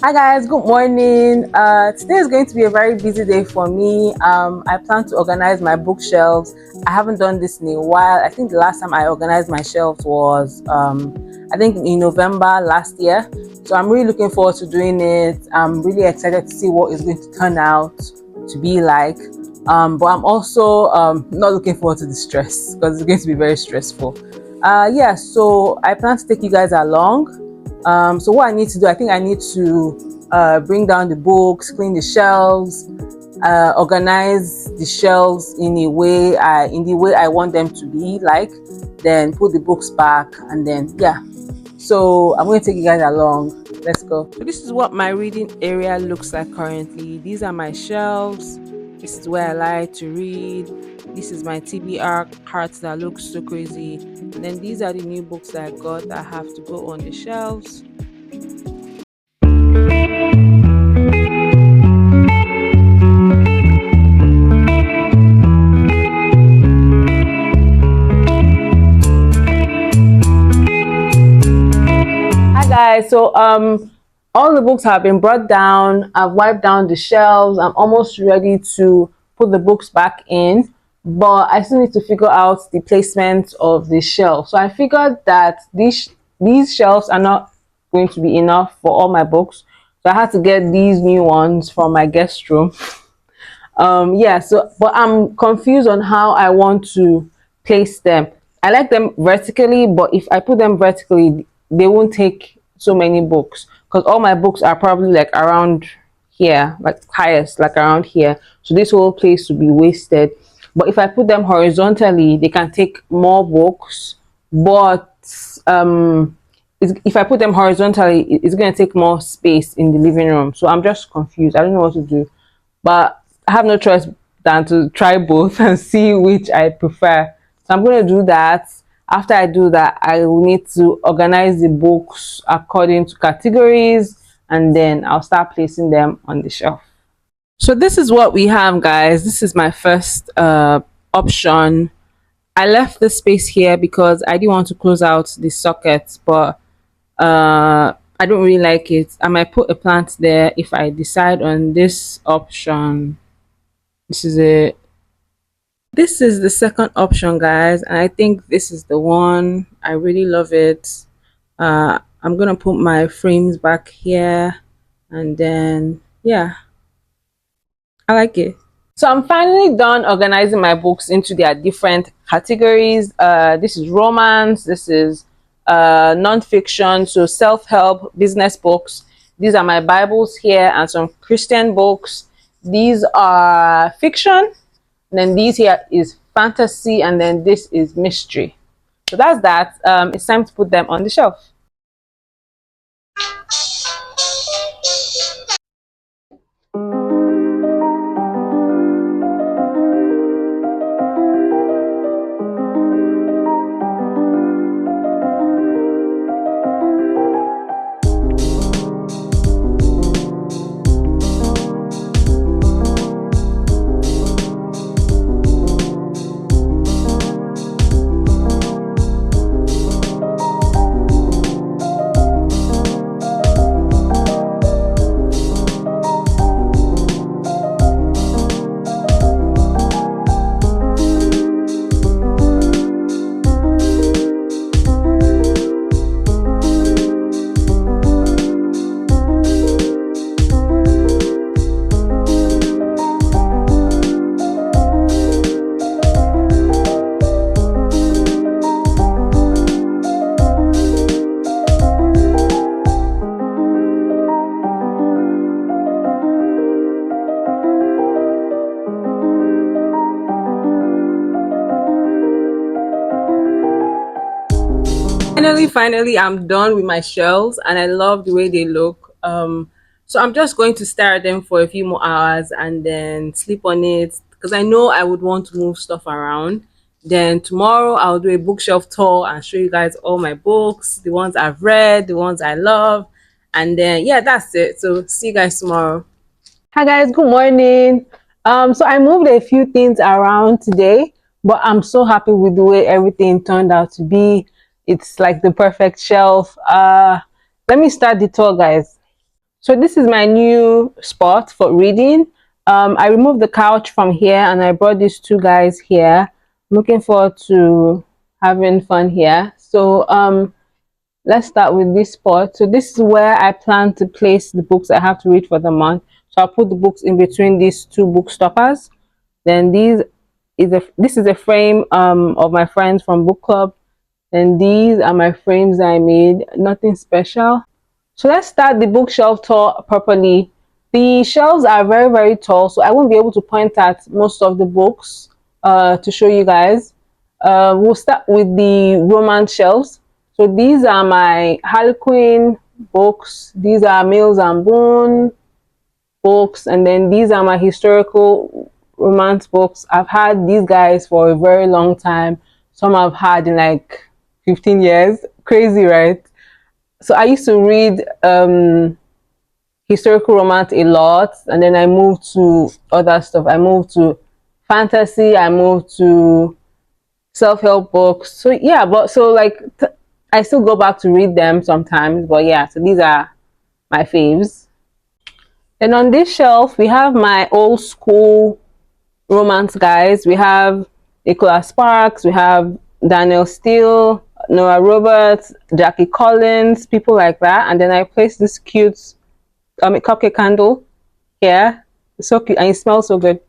Hi guys, good morning. Today is going to be a very busy day for me. I plan to organize my bookshelves. I haven't done this in a while. I think the last time I organized my shelves was I think in November last year. So I'm really looking forward to doing it. I'm really excited to see what it's going to turn out to be like. But I'm also not looking forward to the stress because it's going to be very stressful. Yeah, so I plan to take you guys along. So what I need to do, I think I need to bring down the books, clean the shelves, organize the shelves in the way I want them to be like, then put the books back, and then yeah. So I'm going to take you guys along. Let's go. So this is what my reading area looks like currently. These are my shelves. This is where I like to read. This is my TBR cart that looks so crazy. And then these are the new books that I got that have to go on the shelves. Hi guys, so all the books have been brought down. I've wiped down the shelves. I'm almost ready to put the books back in, but I still need to figure out the placement of the shelf. So I figured that these shelves are not going to be enough for all my books. So I had to get these new ones from my guest room. Yeah, so but I'm confused on how I want to place them. I like them vertically, but if I put them vertically, they won't take so many books because all my books are probably like around here, like highest like around here, so this whole place will be wasted. But if I put them horizontally, they can take more books, but if I put them horizontally, it's going to take more space in the living room. So I'm just confused. I don't know what to do, but I have no choice than to try both and see which I prefer. So I'm going to do that. After I do that, I will need to organize the books according to categories, and then I'll start placing them on the shelf. So this is what we have, guys. This is my first option. I left the space here because I didn't want to close out the sockets, but I don't really like it. I might put a plant there if I decide on this option. This is it. This is the second option, guys, and I think this is the one. I really love it. I'm gonna put my frames back here, and then yeah, I like it. So I'm finally done organizing my books into their different categories. This is romance. This is non-fiction, so self-help, business books. These are my Bibles here and some Christian books. These are fiction. And then these here is fantasy, and then this is mystery. So that's that. It's time to put them on the shelf. Finally, I'm done with my shelves, and I love the way they look. So I'm just going to stare at them for a few more hours and then sleep on it because I know I would want to move stuff around. Then tomorrow I'll do a bookshelf tour and show you guys all my books, the ones I've read, the ones I love, and then yeah, that's it. So see you guys tomorrow. Hi guys, good morning. So I moved a few things around today, but I'm so happy with the way everything turned out to be. It's like the perfect shelf. Let me start the tour, guys. So this is my new spot for reading. I removed the couch from here and I brought these two guys here. Looking forward to having fun here. So let's start with this spot. So this is where I plan to place the books I have to read for the month. So I'll put the books in between these two book stoppers. Then this is a frame of my friends from book club. And these are my frames I made. Nothing special. So let's start the bookshelf tour properly. The shelves are very, very tall, so I won't be able to point at most of the books to show you guys. We'll start with the romance shelves. So these are my Harlequin books. These are Mills and Boone books. And then these are my historical romance books. I've had these guys for a very long time. Some I've had in like 15 years. Crazy, right? So I used to read historical romance a lot, and then I moved to other stuff. I moved to fantasy. I moved to self-help books. So yeah, but so like I still go back to read them sometimes. But yeah, so these are my faves. And on this shelf, we have my old school romance guys. We have Nicholas Sparks. We have Daniel Steele, Nora Roberts, Jackie Collins, people like that. And then I placed this cute cupcake candle here. It's so cute and it smells so good.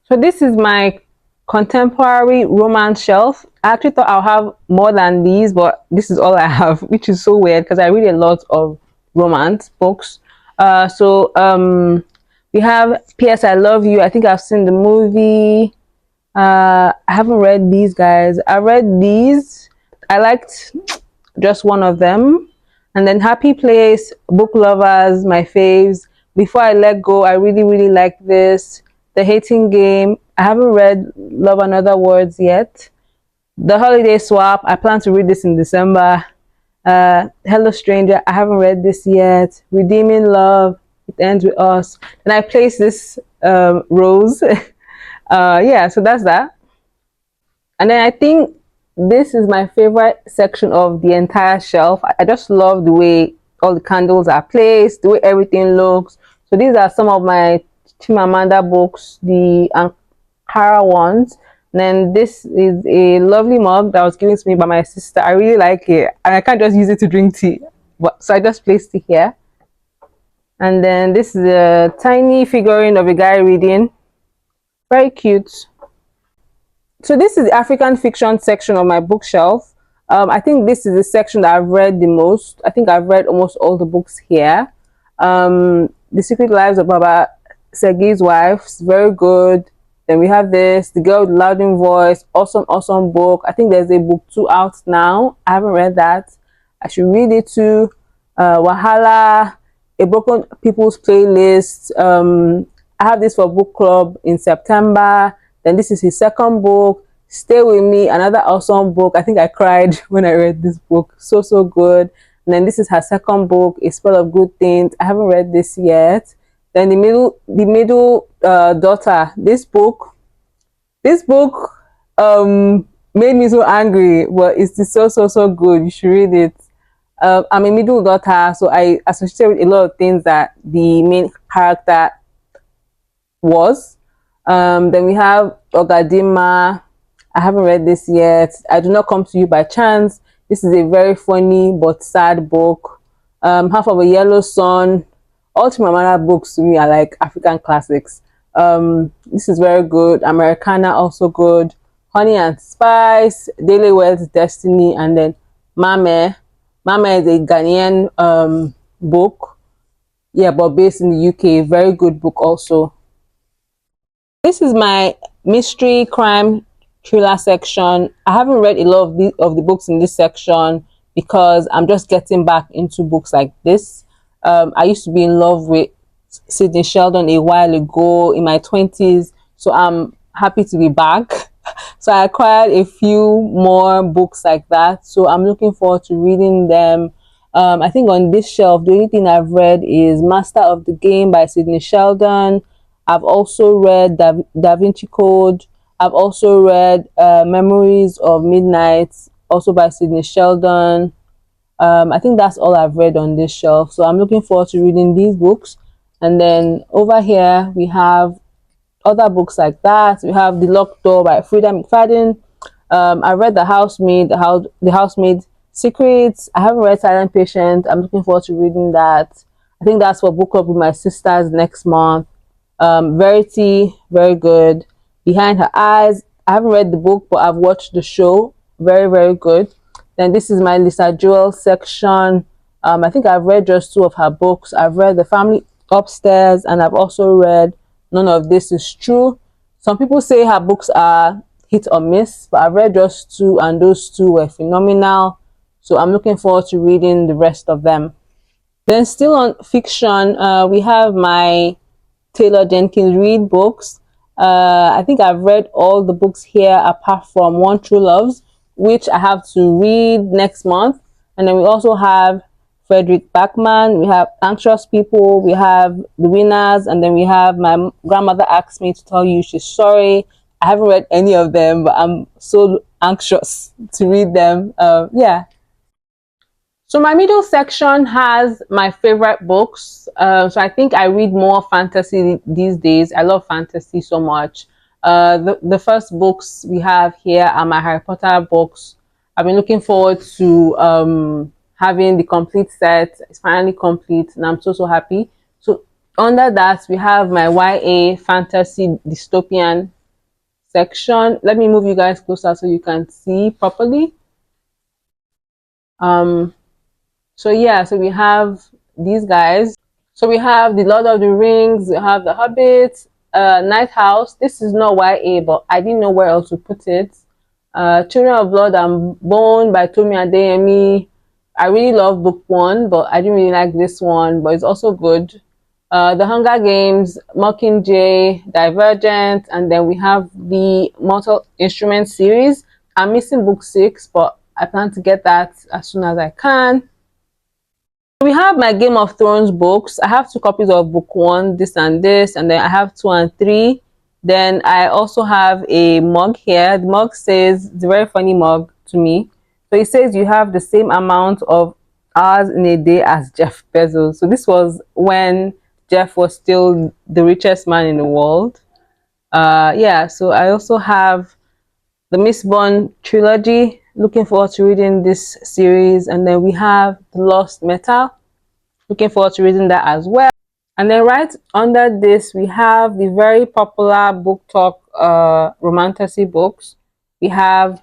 So this is my contemporary romance shelf. I actually thought I'll have more than these, but this is all I have, which is so weird because I read a lot of romance books. We have P.S. I Love You. I think I've seen the movie. I haven't read these guys. I read these. I liked just one of them. And then Happy Place, Book Lovers, my faves. Before I Let Go, I really, really like this. The Hating Game. I haven't read Love and Other Words yet. The Holiday Swap. I plan to read this in December. Hello Stranger. I haven't read this yet. Redeeming Love. It Ends With Us. And I placed this rose. Yeah, so that's that. And then I think this is my favorite section of the entire shelf. I just love the way all the candles are placed, the way everything looks. So these are some of my Chimamanda books, the Ankara ones. And then this is a lovely mug that was given to me by my sister. I really like it, and I can't just use it to drink tea. But so I just placed it here. And then this is a tiny figurine of a guy reading. Very cute. So this is the African fiction section of my bookshelf. I think this is the section that I've read the most. I think I've read almost all the books here. The Secret Lives of Baba Segi's Wives, very good. Then we have this, The Girl with the Louding Voice, awesome, awesome book. I think there's a book 2 out now. I haven't read that. I should read it too. Wahala, A Broken People's Playlist. I have this for book club in September. Then this is his second book, Stay With Me, another awesome book. I think I cried when I read this book. So, so good. And then this is her second book, A Spell of Good Things. I haven't read this yet. Then the middle daughter. This book made me so angry, but it's so, so, so good. You should read it. I'm a middle daughter, so I associate with a lot of things that the main character was. Then we have Ogadima. I haven't read this yet. I Do Not Come to You by Chance. This is a very funny but sad book. Half of a Yellow Sun. All Chimamanda books to me are like African classics. This is very good. Americana also good. Honey and Spice, Daily Wealth, Destiny, and then Mame. Mame is a Ghanaian book. Yeah, but based in the UK. Very good book also. This is my mystery crime thriller section. I haven't read a lot of the books in this section because I'm just getting back into books like this. I used to be in love with Sidney Sheldon a while ago in my 20s, so I'm happy to be back. So I acquired a few more books like that, so I'm looking forward to reading them. I think on this shelf, the only thing I've read is Master of the Game by Sidney Sheldon. I've also read Da Vinci Code. I've also read Memories of Midnight, also by Sidney Sheldon. I think that's all I've read on this shelf. So I'm looking forward to reading these books. And then over here we have other books like that. We have The Locked Door by Frida McFadden. I read The Housemaid Secrets. I haven't read Silent Patient. I'm looking forward to reading that. I think that's for book club with my sisters next month. Verity, very good. Behind Her Eyes. I haven't read the book, but I've watched the show. Very, very good. Then this is my Lisa Jewell section. I think I've read just two of her books. I've read The Family Upstairs, and I've also read None of This Is True. Some people say her books are hit or miss, but I've read just two, and those two were phenomenal. So I'm looking forward to reading the rest of them. Then still on fiction, we have my Taylor Jenkins Reid books. I think I've read all the books here apart from One True Loves, which I have to read next month. And then we also have Frederick Backman, we have Anxious People, we have The Winners, and then we have My Grandmother Asked Me to Tell You She's Sorry. I haven't read any of them, but I'm so anxious to read them. Yeah. So my middle section has my favorite books. So I think I read more fantasy these days. I love fantasy so much. The first books we have here are my Harry Potter books. I've been looking forward to having the complete set. It's finally complete, and I'm so happy. So under that, we have my YA fantasy dystopian section. Let me move you guys closer so you can see properly. Um, so yeah, so we have these guys. So we have the Lord of the Rings, we have the Hobbit, Night House. This is not YA, but I didn't know where else to put it. Children of Blood and Bone by Tomi Adeyemi. I really love book one, but I didn't really like this one, but it's also good. The Hunger Games, Mockingjay, Divergent, and then we have the Mortal Instruments series. I'm missing book 6, but I plan to get that as soon as I can. We have my Game of Thrones books. I have two copies of book one, this, and then I have 2 and 3. Then I also have a mug here. The mug says, it's a very funny mug to me. So it says you have the same amount of hours in a day as Jeff Bezos. So this was when Jeff was still the richest man in the world. Yeah, so I also have the Miss Bond trilogy. Looking forward to reading this series. And then we have The Lost Metal. Looking forward to reading that as well. And then right under this, we have the very popular book talk romantasy books. We have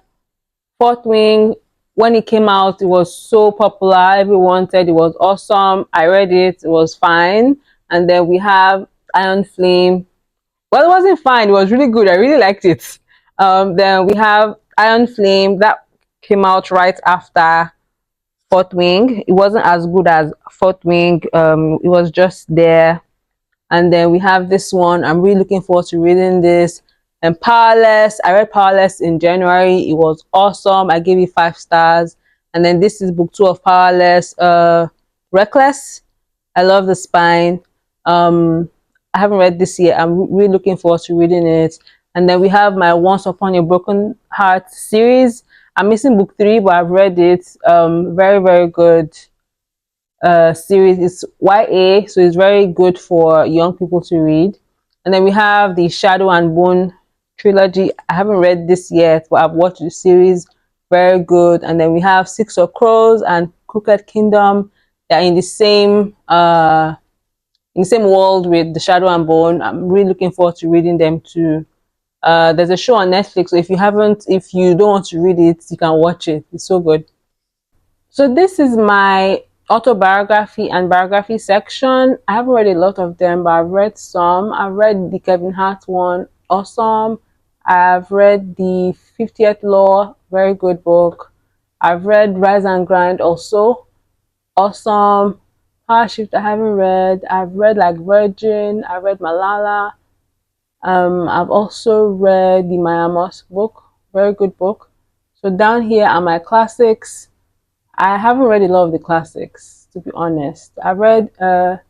Fourth Wing. When it came out, it was so popular. Everyone said it was awesome. I read it. It was fine. And then we have Iron Flame. Well, it wasn't fine. It was really good. I really liked it. Then we have Iron Flame. That came out right after Fourth Wing. It wasn't as good as Fourth Wing. It was just there. And then we have this one. I'm really looking forward to reading this. And Powerless. I read Powerless in January. It was awesome. I gave it 5 stars. And then this is book 2 of Powerless. Reckless. I love the spine. I haven't read this yet. I'm really looking forward to reading it. And then we have my Once Upon a Broken Heart series. I'm missing book 3, but I've read it. Very, very good series. It's YA, so it's very good for young people to read. And then we have the Shadow and Bone trilogy. I haven't read this yet, but I've watched the series. Very good. And then we have Six of Crows and Crooked Kingdom. They're in the same world with the Shadow and Bone. I'm really looking forward to reading them too. There's a show on Netflix, so if you don't want to read it, you can watch it. It's so good. So this is my autobiography and biography section. I haven't read a lot of them, but I've read some. I've read the Kevin Hart one, awesome. I've read the 50th Law, very good book. I've read Rise and Grind also, awesome. Power Shift I haven't read. I've read like Virgin. I read Malala. I've also read the Maya Moss book, very good book. So down here are my classics. I haven't read a lot of the classics, to be honest. I've read The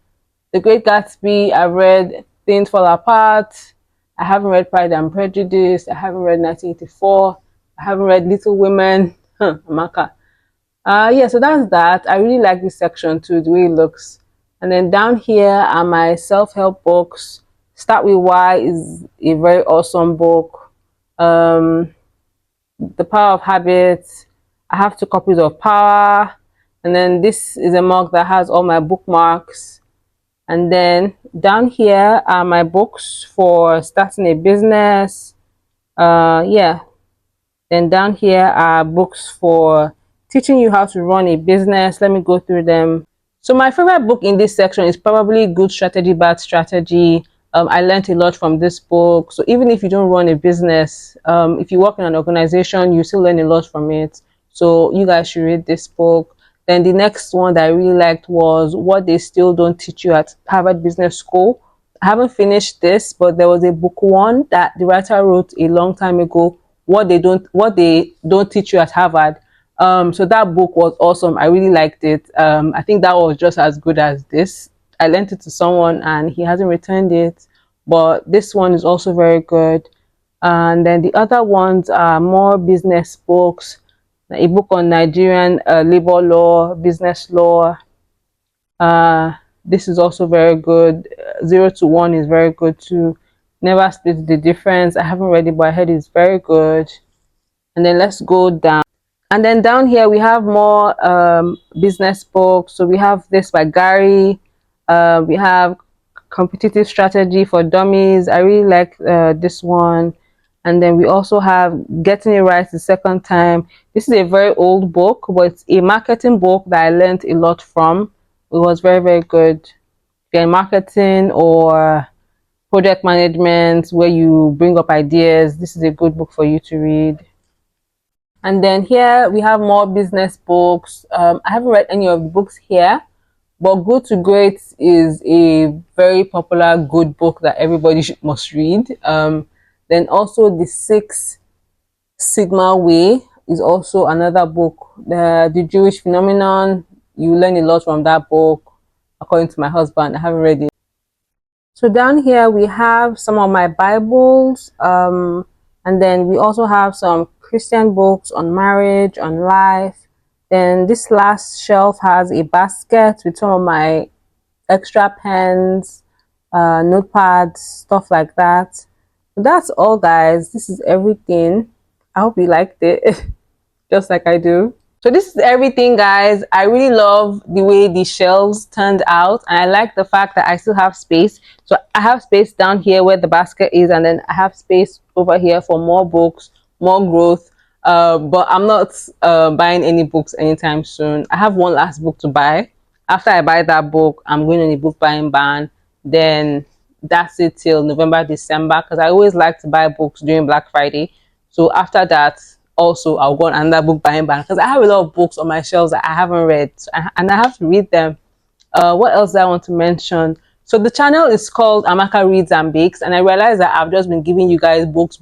Great Gatsby. I've read Things Fall Apart. I haven't read Pride and Prejudice. I haven't read 1984. I haven't read Little Women. Amaka. Yeah, so that's that. I really like this section too, the way it looks. And then down here are my self-help books. Start with Why is a very awesome book. Um, The Power of Habits. I have 2 copies of Power. And then this is a mug that has all my bookmarks. And then down here are my books for starting a business. Yeah, then down here are books for teaching you how to run a business. Let me go through them. So my favorite book in this section is probably Good Strategy, Bad Strategy. I learned a lot from this book. So even if you don't run a business, if you work in an organization, you still learn a lot from it. So you guys should read this book. Then the next one that I really liked was What They Still Don't Teach You at Harvard Business School. I haven't finished this, but there was a book one that the writer wrote a long time ago. What they don't teach you at Harvard. So that book was awesome. I really liked it. I think that was just as good as this. I lent it to someone and he hasn't returned it, but this one is also very good. And then the other ones are more business books. A book on Nigerian labor law, business law. Uh, this is also very good. 0 to 1 is very good too. Never Split the Difference. I haven't read it, but I heard it's very good. And then let's go down. And then down here we have more business books. So we have this by Gary. We have Competitive Strategy for Dummies. I really like this one. And then we also have Getting It Right the Second Time. This is a very old book, but it's a marketing book that I learned a lot from. It was very, very good. If you're in marketing or project management where you bring up ideas, this is a good book for you to read. And then here we have more business books. I haven't read any of the books here, but Good to Great is a very popular good book that everybody must read. Then also The Six Sigma Way is also another book. The Jewish Phenomenon, you learn a lot from that book, according to my husband. I haven't read it. So down here we have some of my Bibles, and then we also have some Christian books on marriage, on life. Then this last shelf has a basket with some of my extra pens, notepads, stuff like that. So that's all, guys. This is everything. I hope you liked it, just like I do. So this is everything, guys. I really love the way the shelves turned out, and I like the fact that I still have space. So I have space down here where the basket is, and then I have space over here for more books, more growth. But I'm not buying any books anytime soon. I have one last book to buy. After I buy that book, I'm going on a book buying ban. Then that's it till November, December, because I always like to buy books during Black Friday. So after that, also I'll go on another book buying ban because I have a lot of books on my shelves that I haven't read, and I have to read them. What else do I want to mention? So the channel is called Amaka Reads and Bakes, and I realized that I've just been giving you guys books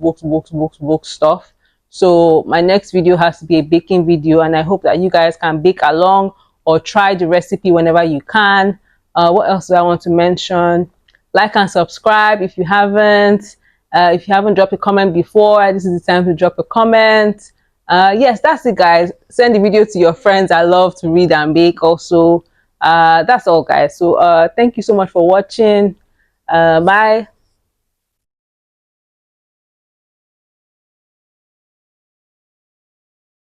stuff. So my next video has to be a baking video, and I hope that you guys can bake along or try the recipe whenever you can. What else do I want to mention? Like and subscribe if you haven't. If you haven't dropped a comment before, this is the time to drop a comment. Yes, that's it, guys. Send the video to your friends. I love to read and bake also. That's all, guys. So thank you so much for watching. Bye.